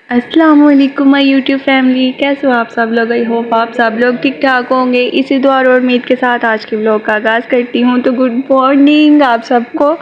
अस्सलाम वालेकुम my YouTube family, कैसे हो आप सब लोग। आई होप आप सब लोग ठीक ठाक होंगे। इसी दुआ और उम्मीद के साथ आज के व्लॉग का आगाज़ करती हूँ। तो गुड मॉर्निंग आप सबको,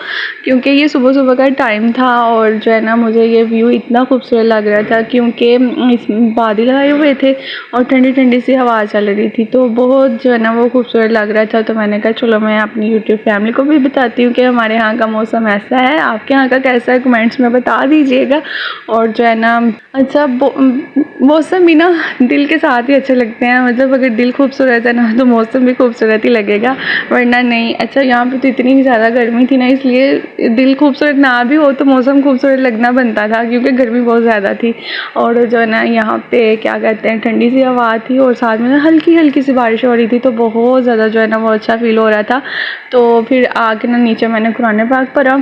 क्योंकि ये सुबह सुबह का टाइम था और जो है ना मुझे ये व्यू इतना खूबसूरत लग रहा था क्योंकि इस बादल आए हुए थे और ठंडी ठंडी सी हवा चल रही थी, तो बहुत जो है ना वो खूबसूरत लग रहा था। तो मैंने कहा चलो मैं अपनी यूट्यूब फैमिली को भी बताती हूँ कि हमारे यहाँ का मौसम ऐसा है, आपके यहाँ का कैसा है, कमेंट्स में बता दीजिएगा। और जो है ना अच्छा मौसम भी ना दिल के साथ ही अच्छे लगते हैं। मतलब अगर दिल खूबसूरत है ना तो मौसम भी खूबसूरत ही लगेगा, वरना नहीं। अच्छा यहाँ पे तो इतनी ज़्यादा गर्मी थी ना, इसलिए दिल खूबसूरत ना भी हो तो मौसम खूबसूरत लगना बनता था क्योंकि गर्मी बहुत ज़्यादा थी। और जो है ना यहाँ पे क्या कहते हैं ठंडी सी हवा थी और साथ में ना हल्की हल्की सी बारिश हो रही थी, तो बहुत ज़्यादा जो है ना वो अच्छा फील हो रहा था। तो फिर आके ना नीचे मैंने कुरान पाक पढ़ा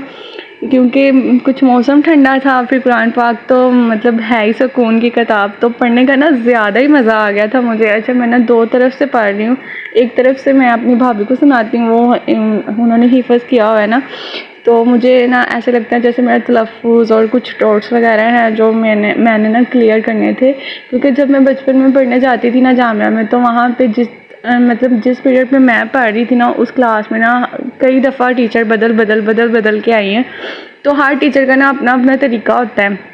क्योंकि कुछ मौसम ठंडा था। फिर कुरान पाक तो मतलब है ही सुकून की किताब, तो पढ़ने का ना ज़्यादा ही मज़ा आ गया था मुझे। अच्छा मैं ना दो तरफ से पढ़ रही हूँ, एक तरफ से मैं अपनी भाभी को सुनाती हूँ, वो उन्होंने हिफ़्ज़ किया हुआ है ना, तो मुझे ना ऐसे लगता है जैसे मेरा तलफ़्फ़ुज़ और कुछ डॉट्स वगैरह हैं जो मैंने ना क्लियर करने थे। क्योंकि जब मैं बचपन में पढ़ने जाती थी ना जामिया में, तो वहाँ पे मतलब जिस पीरियड में मैं पढ़ रही थी ना उस क्लास में ना कई दफ़ा टीचर बदल के आई हैं। तो हर टीचर का ना अपना अपना तरीका होता है।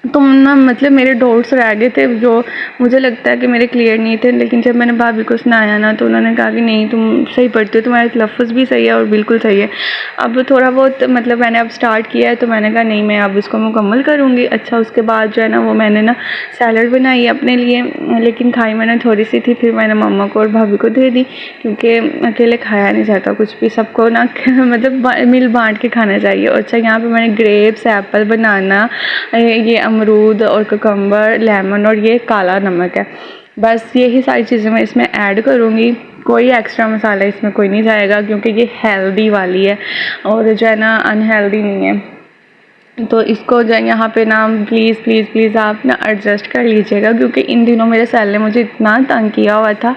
तो ना मतलब मेरे डाउट्स रह गए थे जो मुझे लगता है कि मेरे क्लियर नहीं थे, लेकिन जब मैंने भाभी को सुनाया ना तो उन्होंने कहा कि नहीं तुम सही पढ़ती हो, तुम्हारा तलफ़्फ़ुज़ भी सही है और बिल्कुल सही है। अब थोड़ा बहुत मतलब मैंने अब स्टार्ट किया है, तो मैंने कहा नहीं मैं अब इसको मुकम्मल करूँगी। अच्छा उसके बाद जो है ना वो मैंने ना सैलड बनाई अपने लिए, लेकिन खाई मैंने थोड़ी सी थी, फिर मैंने मम्मा को और भाभी को दे दी क्योंकि अकेले खाया नहीं जाता कुछ भी, सबको ना मतलब मिल बांट के खाना चाहिए। अच्छा यहाँ पे मैंने ग्रेप्स, एप्पल, बनाना, ये अमरूद और कुकम्बर, लेमन और ये काला नमक है। बस यही सारी चीज़ें मैं इसमें ऐड करूँगी, कोई एक्स्ट्रा मसाला इसमें कोई नहीं जाएगा क्योंकि ये हेल्दी वाली है और जो है ना अनहेल्दी नहीं है। तो इसको जो है यहाँ पे ना प्लीज़ प्लीज़ प्लीज़ आप ना एडजस्ट कर लीजिएगा क्योंकि इन दिनों मेरे सेल ने मुझे इतना तंग किया हुआ था।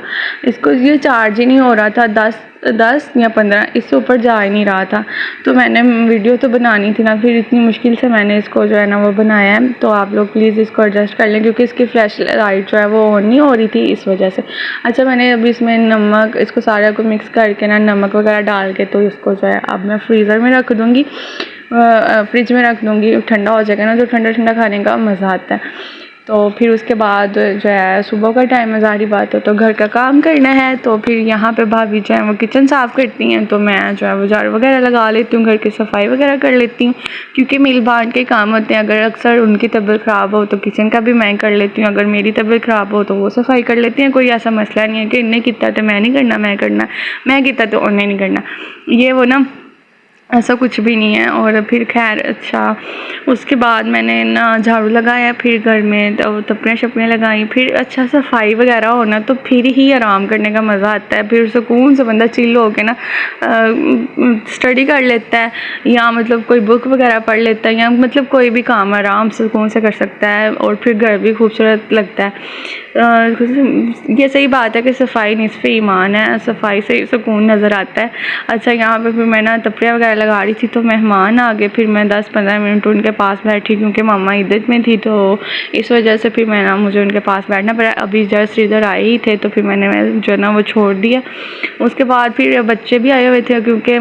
इसको ये चार्ज ही नहीं हो रहा था, 10 या 15 इससे ऊपर जा ही नहीं रहा था। तो मैंने वीडियो तो बनानी थी ना, फिर इतनी मुश्किल से मैंने इसको जो है ना वो बनाया है। तो आप लोग प्लीज़ इसको एडजस्ट कर लें क्योंकि इसकी फ्लैश लाइट जो है वो ऑन नहीं हो रही थी इस वजह से। अच्छा मैंने अभी इसमें नमक, इसको सारा को मिक्स करके ना नमक वगैरह डाल के तो इसको जो है अब मैं फ्रीज़र में रख दूँगी, फ्रिज में रख दूँगी। ठंडा हो जाएगा ना तो ठंडा ठंडा खाने का मज़ा आता है। तो फिर उसके बाद जो है सुबह का टाइम है, ज़ाहिर बात है तो घर का काम करना है। तो फिर यहाँ पे भाभी जो है वो किचन साफ़ करती हैं, तो मैं जो है वो झाड़ू वगैरह लगा लेती हूँ, घर की सफाई वगैरह कर लेती हूँ क्योंकि मिल बांट के काम होते हैं। अगर अक्सर उनकी तबीयत ख़राब हो तो किचन का भी मैं कर लेती हूँ, अगर मेरी तबीयत ख़राब हो तो वो सफाई कर लेती हैं। कोई ऐसा मसला नहीं है कि इन्हें कितना तो मैं नहीं करना, मैं करना, मैं कितना तो उन्हें नहीं करना, ये वो ना ऐसा कुछ भी नहीं है। और फिर खैर अच्छा उसके बाद मैंने ना झाड़ू लगाया, फिर घर में तपड़ियाँ शपड़ियाँ लगाई, फिर अच्छा सफाई वगैरह होना तो फिर ही आराम करने का मज़ा आता है। फिर सुकून से बंदा चिल हो के ना स्टडी कर लेता है या मतलब कोई बुक वगैरह पढ़ लेता है या मतलब कोई भी काम आराम से सुकून से कर सकता है और फिर घर भी खूबसूरत लगता है। ये सही बात है कि सफाई निस्फ़े ईमान है, सफाई से सुकून नज़र आता है। अच्छा यहाँ पे फिर मैं ना तपड़ियाँ वगैरह लगा रही थी तो मेहमान आ गए, फिर मैं 10-15 मिनट उनके पास बैठी क्योंकि मामा इद्दत में थी, तो इस वजह से फिर मैं ना मुझे उनके पास बैठना पड़ा। अभी जस्ट इधर आए ही थे तो फिर मैंने जो है ना वो छोड़ दिया। उसके बाद फिर बच्चे भी आए हुए थे क्योंकि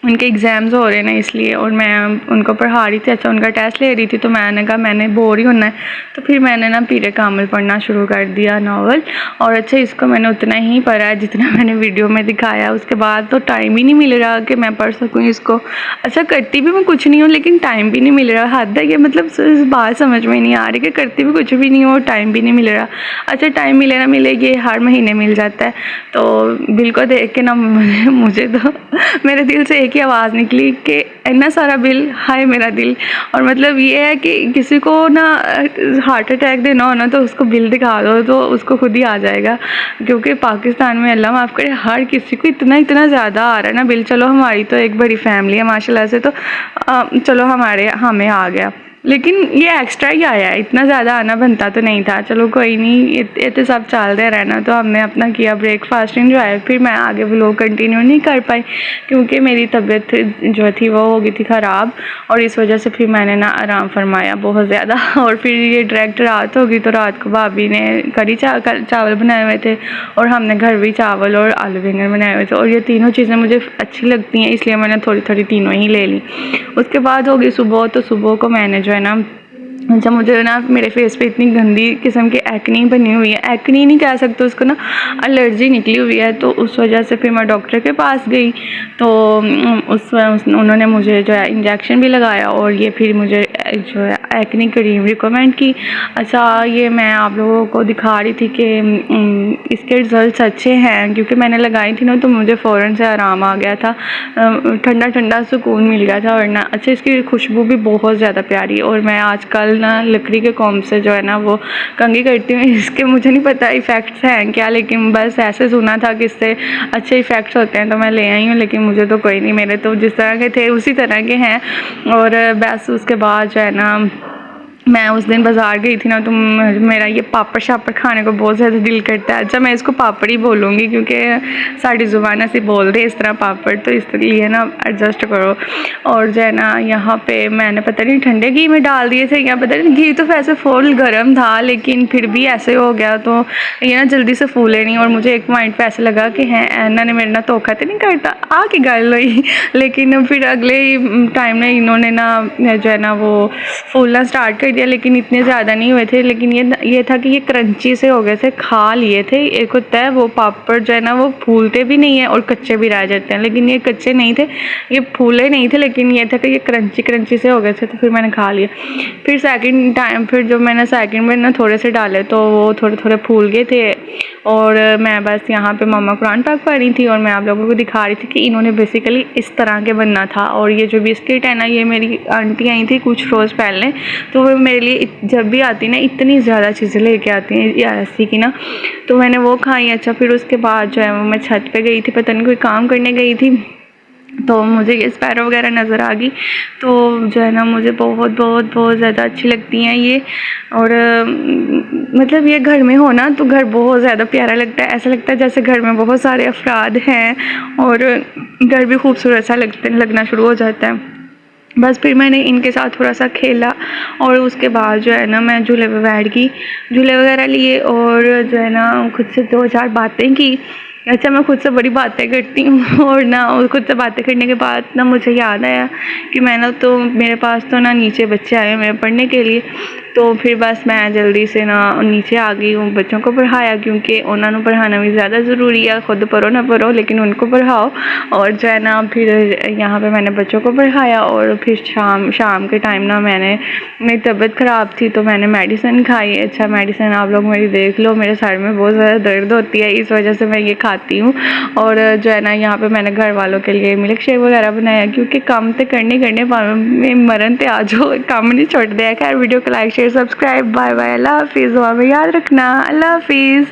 उनके एग्ज़ाम्स हो रहे हैं ना इसलिए, और मैं उनको पढ़ा रही थी। अच्छा उनका टेस्ट ले रही थी तो मैंने कहा मैंने बोर ही होना है, तो फिर मैंने ना पीरे कामिल पढ़ना शुरू कर दिया नावल। और अच्छा इसको मैंने उतना ही पढ़ा है जितना मैंने वीडियो में दिखाया, उसके बाद तो टाइम ही नहीं मिल रहा कि मैं पढ़ सकूँ इसको। अच्छा करती भी मैं कुछ नहीं हूँ लेकिन टाइम भी नहीं मिल रहा, हद है ये, मतलब इस बात समझ में नहीं आ रही कि करती भी कुछ भी नहीं हूँ और टाइम भी नहीं मिल रहा। अच्छा टाइम मिले ना मिले ये हर महीने मिल जाता है। तो बिल को देख के ना मुझे तो मेरे दिल से एक ही आवाज़ निकली कि इतना सारा बिल, हाय मेरा दिल। और मतलब ये है कि किसी को ना हार्ट अटैक देना हो ना तो उसको बिल दिखा दो तो उसको खुद ही आ जाएगा, क्योंकि पाकिस्तान में अल्लाह माफ़ करे हर किसी को इतना इतना ज़्यादा आ रहा है ना बिल। चलो हमारी तो एक बड़ी फैमिली है माशाल्लाह से, तो चलो हमें आ गया, लेकिन ये एक्स्ट्रा ही आया है, इतना ज़्यादा आना बनता तो नहीं था। चलो कोई नहीं, ये तो सब चलते रहना। तो हमने अपना किया ब्रेकफास्ट इंजॉय। फिर मैं आगे व्लॉग कंटिन्यू नहीं कर पाई क्योंकि मेरी तबीयत जो थी वो हो गई थी ख़राब, और इस वजह से फिर मैंने ना आराम फरमाया बहुत ज़्यादा। और फिर ये डायरेक्ट रात हो गई, तो रात को भाभी ने कढ़ी चावल बनाए हुए थे और हमने घर भी चावल और आलू बैंगन बनाए हुए थे, और ये तीनों चीज़ें मुझे अच्छी लगती हैं, इसलिए मैंने थोड़ी थोड़ी तीनों ही ले ली। उसके बाद हो गई सुबह, तो सुबह को मैंने जो है ना, अच्छा मुझे ना मेरे फेस पे इतनी गंदी किस्म की एक्नी बनी हुई है, एक्नी नहीं कह सकते उसको ना, एलर्जी निकली हुई है। तो उस वजह से फिर मैं डॉक्टर के पास गई, तो उन्होंने मुझे जो है इंजेक्शन भी लगाया, और ये फिर मुझे जो है एक्नी क्रीम रिकमेंड की। अच्छा ये मैं आप लोगों को दिखा रही थी कि इसके रिज़ल्ट अच्छे हैं, क्योंकि मैंने लगाई थी ना तो मुझे फ़ौरन से आराम आ गया था, ठंडा ठंडा सुकून मिल गया था। और ना अच्छा इसकी खुशबू भी बहुत ज़्यादा प्यारी है, और मैं आजकल ना लकड़ी के कोम से जो है ना वो कंघी करती हूँ। इसके मुझे नहीं पता इफ़ेक्ट्स हैं क्या, लेकिन बस ऐसे सुना था कि इससे अच्छे इफ़ेक्ट्स होते हैं, तो मैं ले आई हूँ। लेकिन मुझे तो कोई नहीं, मेरे तो जिस तरह के थे उसी तरह के हैं। और बस उसके बाद जो है ना मैं उस दिन बाज़ार गई थी ना, तो मेरा ये पापड़ शापड़ खाने को बहुत ज़्यादा दिल करता है। अच्छा मैं इसको पापड़ ही बोलूँगी क्योंकि साड़ी ज़ुबान ऐसे बोल रहे इस तरह पापड़, तो इसलिए ना एडजस्ट करो। और जो है ना यहाँ पे मैंने पता नहीं ठंडे घी में डाल दिए थे या पता नहीं, घी तो वैसे फुल गर्म था लेकिन फिर भी ऐसे हो गया, तो ये ना जल्दी से फूले नहीं। और मुझे एक पॉइंट पे ऐसे लगा कि हैं इन्होंने मेरे ना धोखा तो नहीं करता आके गल हुई। लेकिन फिर अगले ही टाइम में इन्होंने ना जो है ना वो फूलना स्टार्ट कर दिया, लेकिन इतने ज़्यादा नहीं हुए थे। लेकिन ये था कि ये क्रंची से हो गए थे, खा लिए थे। एक होता है वो पापड़ जो है ना वो फूलते भी नहीं है और कच्चे भी रह जाते हैं, लेकिन ये कच्चे नहीं थे, ये फूले नहीं थे, लेकिन ये था कि ये क्रंची से हो गए थे, तो फिर मैंने खा लिया। फिर सेकंड टाइम फिर जो मैंने सेकंड में ना थोड़े से डाले तो वो थोड़े थोड़े फूल गए थे। और मैं बस यहाँ पे मम्मा कुरान पाक पढ़ रही थी और मैं आप लोगों को दिखा रही थी कि इन्होंने बेसिकली इस तरह के बनना था। और ये जो बिस्किट है ना, ये मेरी आंटी आई थी कुछ रोज़ पहले, तो वो मेरे लिए जब भी आती ना इतनी ज़्यादा चीज़ें लेके आती हैं ऐसी की ना, तो मैंने वो खाई। अच्छा फिर उसके बाद जो है वो मैं छत पे गई थी, पता नहीं कोई काम करने गई थी, तो मुझे ये स्पैरो वगैरह नज़र आ गई। तो जो है ना मुझे बहुत बहुत बहुत ज़्यादा अच्छी लगती हैं ये। और मतलब ये घर में हो ना तो घर बहुत ज़्यादा प्यारा लगता है, ऐसा लगता है जैसे घर में बहुत सारे अफराद हैं और घर भी खूबसूरत सा लगना शुरू हो जाता है। बस फिर मैंने इनके साथ थोड़ा सा खेला और उसके बाद जो है ना मैं झूले पे बैठ गई, झूले वगैरह लिए और जो है ना खुद से 2-4 बातें की। अच्छा मैं खुद से बड़ी बातें करती हूँ और ना खुद से बातें करने के बाद ना मुझे याद आया कि मैं ना तो मेरे पास तो ना नीचे बच्चे आए हुए हैं पढ़ने के लिए, तो फिर बस मैं जल्दी से ना नीचे आ गई हूँ। बच्चों को पढ़ाया क्योंकि उन्होंने पढ़ाना भी ज़्यादा ज़रूरी है, खुद पढ़ो ना पढ़ो लेकिन उनको पढ़ाओ। और जो है ना फिर यहाँ पे मैंने बच्चों को पढ़ाया और फिर शाम के टाइम ना मेरी तबीयत ख़राब थी तो मैंने मेडिसिन खाई। अच्छा मेडिसिन आप लोग मेरी देख लो, मेरे सर में बहुत ज़्यादा दर्द होती है, इस वजह से मैं ये खाती हूँ। और जो है ना यहाँ पे मैंने घर वालों के लिए मिल्क शेक वगैरह बनाया क्योंकि काम तो करने में मरन ते आ जाओ, काम नहीं छोड़ दिया। खैर वीडियो को like share subscribe, bye bye, अल्लाह हाफिज़। दुआ में याद रखना, अल्लाह हाफिज़।